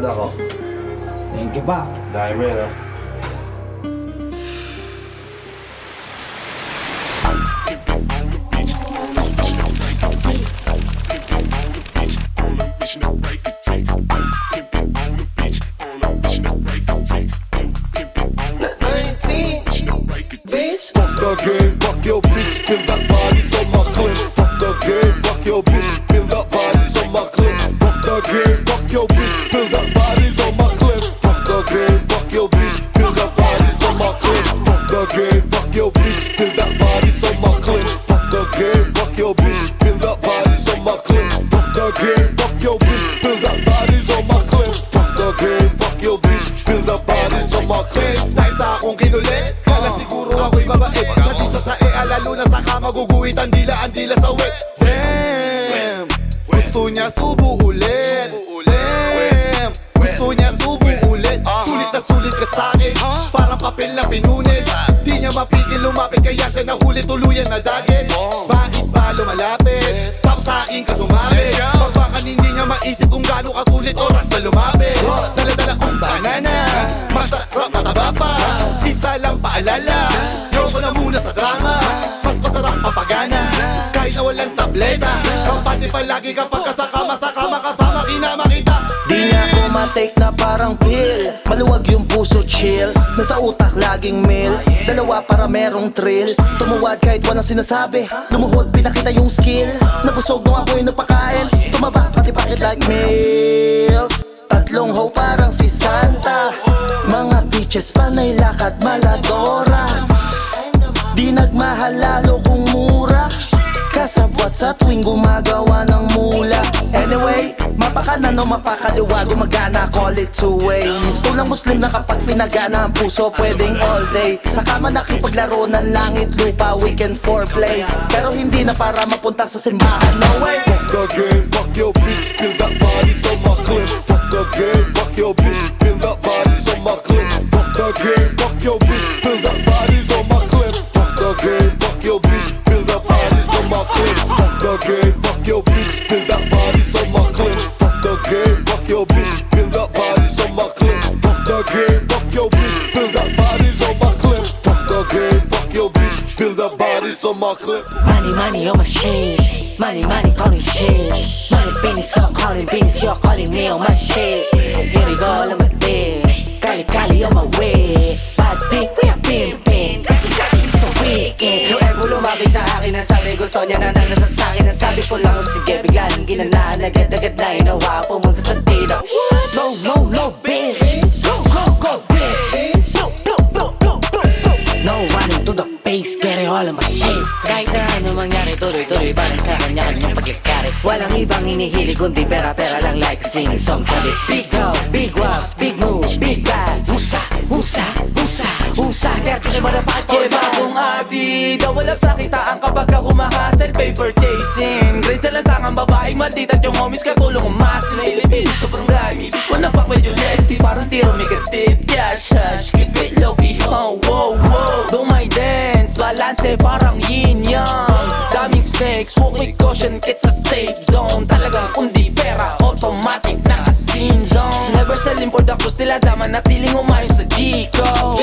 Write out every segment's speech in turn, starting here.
ako. Thank you pa. Dahil mo yan, ha? Fuck the game, fuck your bitch, spill that body's on my clip. Fuck the game, fuck your bitch, spill that body's on my clip. Fuck the game, fuck your bitch, spill that body's on my clip. Fuck the game, fuck your bitch, spill that body's on my clip. Fuck the game, fuck your bitch, spill that body's on my clip. Fuck the game, fuck your bitch, spill that body's on my clip. Fuck the game, fuck your bitch, spill that body's on my clip. Fuck the game, fuck your bitch, spill that body's on my clip. Dahil sa akong kinulit, kala siguro ako'y mabait. Sa di sa sae, lalo na sa kama guguhit ang dila sa wet. Damn, gusto niya subo ulit. Damn, gusto niya subo ulit. Sulit na sulit ka sa'kin, parang papel na pinunit. Di niya mapigil lumapit, kaya siya nahuli tuluyan na dagit. Bakit ba lumalapit? Tapos sa akin ka sumabit. Pagbakan hindi niya maisip kung gaano kasulit oras na lumapit. Dala-dala kong banana, masarap mataba pa. Isa lang paalala, yoko na muna sa drama. Mas masarap papagana, kahit na walang tableta. Kampante palagi kapag kasama kasama kinama kita. Di na ako matake na parang pill. Maluwag yung puso chill. Nasa utak laging meal. Dalawa para merong thrill. Tumuwad kahit walang sinasabi. Lumuhod pinakita yung skill. Nabusog nung ako'y napakain. Tumaba pati bakit like milk. Tatlong ho parang si Santa. Mga bitches panay lakad maladora. Di nagmahal lalo kung mura. Kasabwat sa tuwing gumagawa ng mula. Anyway, mapakanan o mapakaliwa, gumagana, call it two ways. Tulang Muslim na kapag pinagana ang puso, pwedeng all day. Sa kama nakipaglaro ng langit lupa, weekend foreplay. Pero hindi na para mapunta sa simbahan, no way. Fuck the game, fuck your bitch, spill that body's on my clip. Fuck the game, fuck your bitch, spill that body's on my clip. Fuck the game, fuck your bitch, spill that body's on my clip. Fuck the game, fuck your bitch, spill that body's on my clip. Fuck the game, fuck your bitch, spill that body's on my clip. Fuck the game, fuck your bitch, spill that body's on my clip. Fuck the game, fuck your bitch, spill that body's on my clip. Fuck the game, fuck your bitch, spill that body's on my clip. Money, money on my shit. Money, money calling shit. Money, business, so calling business, you're calling me on my shit. Here we go, on my dick. Kali, kali on my way. Bad bitch, we are pimpin'. Kasi so wicked. Yung ego lumapit sa akin, ang sabi gusto niya na nasa sa'kin. Ang sabi ko lang, sige, biglaan ginanaan. Agad-agad na inawa, pumunta sa tino. No, no, no, bitch. Go, go, go, bitch. Go, go, go, go, go, go. No running to the base, get it all on my shit. Kahit na ano mangyari, tuloy-tuloy parang sa kanya-kanyang pagyakari. Walang ibang hinihilig kundi pera-pera lang like a sing song sabi. Big go, big wops, big move, big bad. Husa, husa, husa, husa. Serto kayo madapat ko bagong adi. Dawalap sa kitaan kapag ka humahasel. Paper chasing, grade sa lansangang babaeng maldita. Yung homies katulong umasin. Nailipin, sobrang dami. Wanna fuck with your bestie, parang tiro negative. Cash, hash, keep it low-key, oh, wow, wow. Do my dance, balance parang yin-yang. Daming snakes, walk with caution, it's a safe zone. Talagang kundi pera, automatic na scene zone. Never selling for the cause, nila daman at tiling umayon sa G-Code.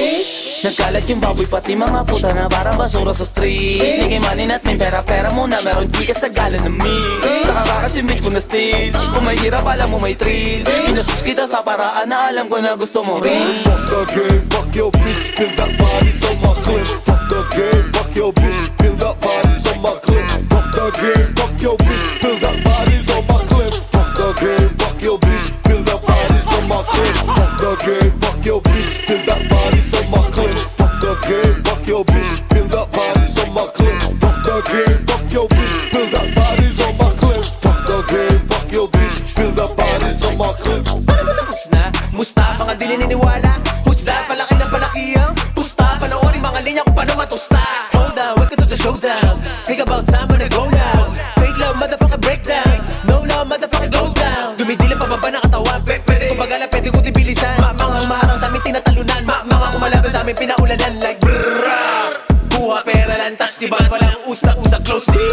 Nagkalat yung baboy pati mga puta na parang basura sa street. Nikimanin at may pera-pera muna, meron chika sa gala na mix. Saka kakasimbit ko na steal, kung may hirap alam mo may thrill. Inasus kita sa paraan na alam ko na gusto mo rin. Fuck the game, fuck your bitch, spill that body's on my clip. Fuck the game, fuck your bitch, spill that body's on my clip. Fuck the game, fuck your bitch, spill that body's on my clip. Fuck the game, fuck your bitch, spill that body's on my clip. Fuck the game, fuck your bitch, spill that body's on my clip. Fuck the game, fuck your bitch, spill that body's on my clip. Fuck the game, fuck your bitch, spill that body's on my clip. Fuck the game, fuck your bitch, spill that body's on my clip. Paano ba tapos na? Musta mga di naniniwala? Husda, palaki na palaki ang pusta. Panoorin mga linya kung paano matusta. Hold on, welcome to the showdown. Think about time when I go down. Fake love, motherfucker breakdown. No love, motherfucker go down. Dumidila pababa ng katawan. Pwede ko bagala, pwede ko tibilisan. Mga umaharang sa amin tinatalunan. Mga kumalaban sa amin pinaulanan like brrrr. Buha pera lang, tas iba walang usap-usap closely.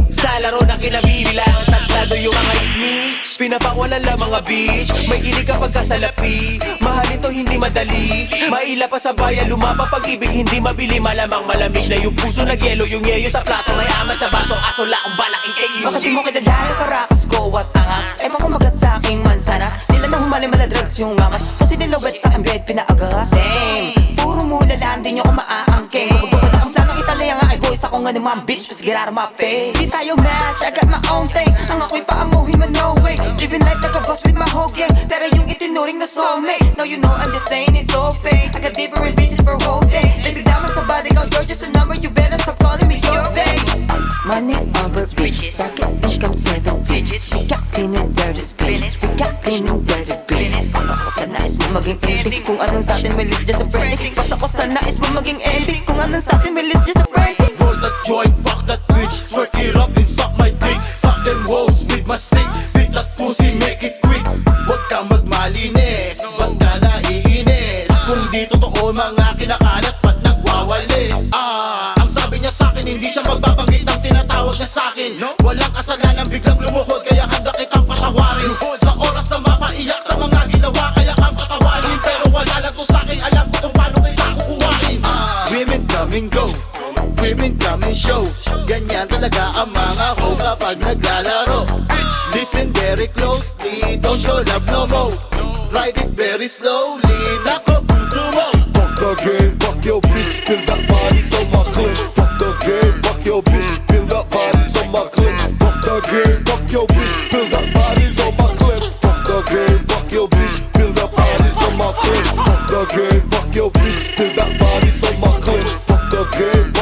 Sa laro na kinabibilang Tarantado yung mga snitch, pinapawalan lang mga bitch. May ilig kapag kasalapi, mahalin to hindi madali. Maila pa sa bayan, lumapa pag-ibig hindi mabili. Malamang malamig na yung puso, nagyelo yung yeyo sa plato. May amat sa baso, aso laong balak ikayo. Bakit di mo kilala yung karakas ko at angas? Ewan ko magat sa aking mansanas. Nila na humali maladrugs yung angas. Kasi nilawet sa aking bed pinaagas. Damn, puro mula lang di nyo ko maaangking. Kapag ang planong italaya nga ay boys ako nga naman bitch. Mas get out of my face. Di tayo match, I got my own thing. Ang ako'y paamuhin man no way. Living life like a boss with my whole gang. Pero yung itinuring na soulmate. Now you know I'm just saying it's so fake. I got different bitches per whole day. Baby diamonds sa body count, you're just a number. You better stop calling me your babe. Money over bitches, second income 7 digits. We got clean and dirty business. We got clean and dirty business. Basta ko sa nais mo maging ending. Kung anong sa atin may list just a branding. Basta ko sa nais mo maging ending. Kung anong sa atin may list just a branding. Roll that joint, pack that bitch, twerk it up and suck my dick. Suck them hoes with my stick, beat that pussy, make it quick. Huwag kang magmalinis, ba't ka naiinis? Kung di totoo mga kinakalat, ba't nagwawalis? Ang sabi niya sa'kin, hindi siya magbabanggit ng tinatawag niya sa'kin. Walang kasalanan, biglang lumuhod, kaya handa kitang patawarin. Sa oras na mapaiyak sa mga ginawa, kaya kang patawarin. Pero wala lang to sa'kin, alam ko kung paano kita kukuhain. Women come and go, women come and show. Ganyan talaga ang mga ho kapag naglalaro. Bitch, listen very closely, don't show love no more. Ride it very slowly, nako puso mo. Fuck the game, fuck your bitch, build that body so my clip. Fuck the game, fuck your bitch, build that body so my clip. Fuck the game, fuck your bitch, build that body so my clip. Fuck the game, fuck your bitch, build that body so my clip. Fuck the game, fuck your bitch, build that body so my clip. Fuck the game.